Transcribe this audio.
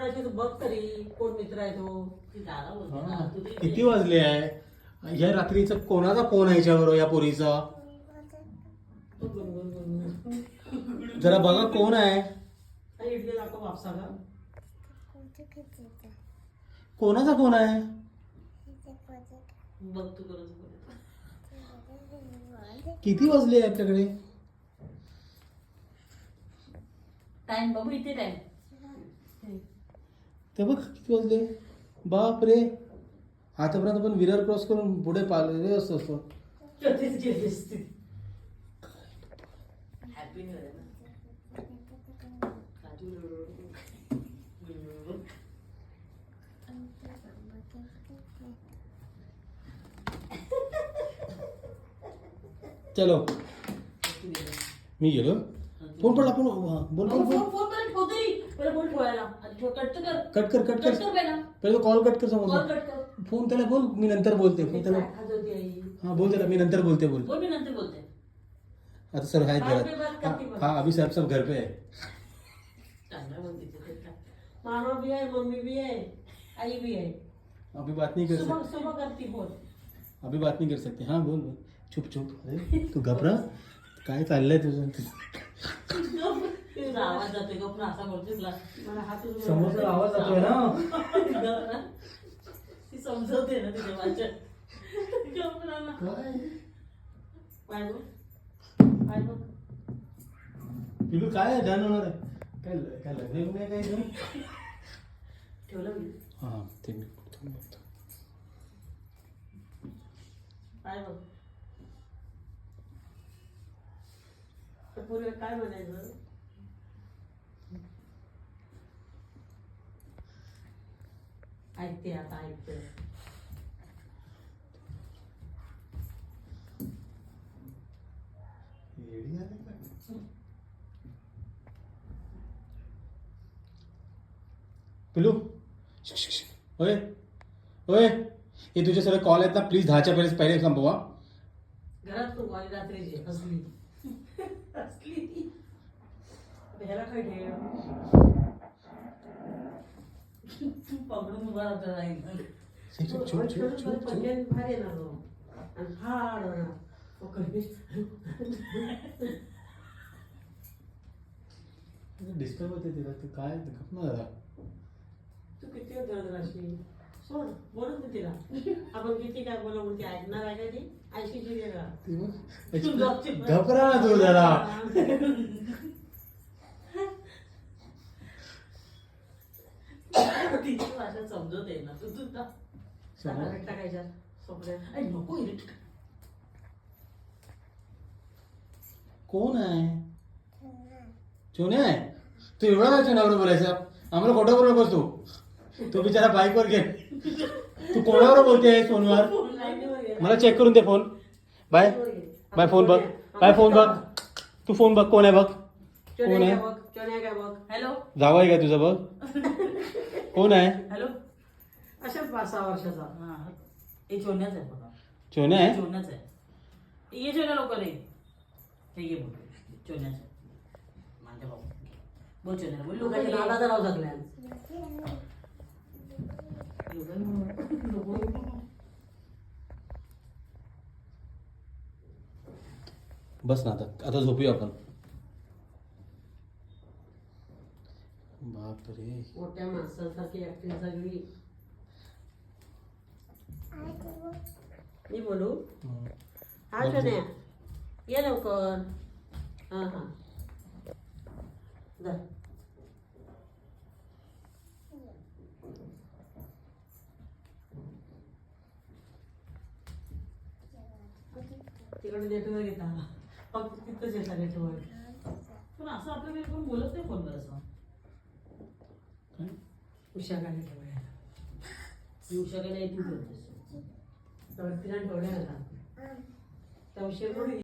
मित्राची तू बघ तरी कोण मित्र आहे तो. किती वाजले आहे या रात्रीचा कोणाचा फोन आहे याच्यावर या पोरीचा जरा बघा कोण आहे इडली दाखव वापसा का कोणाचा फोन आहे बघ तू करत किती वाजले आपल्याकडे टाइम बघू इथे टाइम ते बघ किती वाजले बाप रे आतापर्यंत आपण विरार क्रॉस करून पुढे पाहिले असतो हॅपी न्यू इयर चलो मी गेलो फोन पडला फोन बोल बोल बोल फोन कर ठेवतोय पहिले बोल ठेवायला कट कर कट कर कट कर पहिले कॉल कट कर समोर फोन त्याला बोल मी नंतर बोलते फोन त्याला हाँ बोल त्याला मी नंतर बोलते बोल बोल मी नंतर बोलते आता सर है घरात हाँ अभी साहब सब घर पे है मामा भी है मम्मी भी है आई भी है अभी बात नहीं कर सुबह सकते सुबह करती बोल अभी बात नहीं कर सकते हाँ बोल बोल चुप चुप अरे तू घबरा काय चाललंय तुझं आवाज जातोय गप ना असा बोलतेस मला हात समोरचा आवाज जातोय ना ती समजवते ना तिच्या माझ्या काय काय बघ पिलू काय ध्यान होणार आहे काय काय लग्न नाही काय इथून ठेवलं मी हां ते मी बघतो काय बघ पूर्वी काय म्हणायचं ऐकते आता ऐकते पिलू ओए ओए हे तुझे सगळे कॉल आहेत ना प्लीज 10च्या पहिले संपवा घरात तू वाली रात्रीची हसली हसली ह्याला काय ठेव तू पकडून उभा राहता राहील बाहेर येणार तो आणि फाड होणार डिस्टर्ब होते तिला तू काय गप ना जरा तू किती दर्द राशी सोड बोलून दे तिला आपण किती काय बोलवून ती ऐकणार आहे का ती ऐशीची वेगळा घबरा ना तू जरा तिची भाषा समजत आहे ना तू तुझा टाकायच्या सोपड्या नको कोण आहे चोने आहे तू एवढा ना चोनावर बोलायचं आम्हाला खोटं बोलू नकोस तू बिचारा बाईकवर घे तू कोणावर बोलते फोनवर मला चेक करून दे फोन बाय बाय फोन बघ बाय फोन बघ तू फोन बघ कोण आहे बघ कोण आहे हॅलो जावं आहे का तुझं बघ कोण आहे हॅलो अशाच 5-6 वर्षाचा हा हे चोण्याच आहे बघा चोने आहे चोण्याच आहे ये चोण्या लवकर ये हे घे बोल चोण्याच माझ्या भाऊ बोल चोण्याला बोल लोकांच्या नादाचा नाव जगल्या बस ना आता झोपूया आपण बापरे मोठ्या माणसांसारखी ऍक्टिंग सगळी मी बोलू हा चोण्या ये लवकर हा हा जा तिकडे नेटवर्क येतात फक्त तिथंच येतात नेटवर्क पण असं आपल्याकडे कोण बोलत नाही फोनवर असं उषा काय ठेवायला उषा काय नाही तू बोलतेस तर तिला ठेवल्या ना त्या उशीर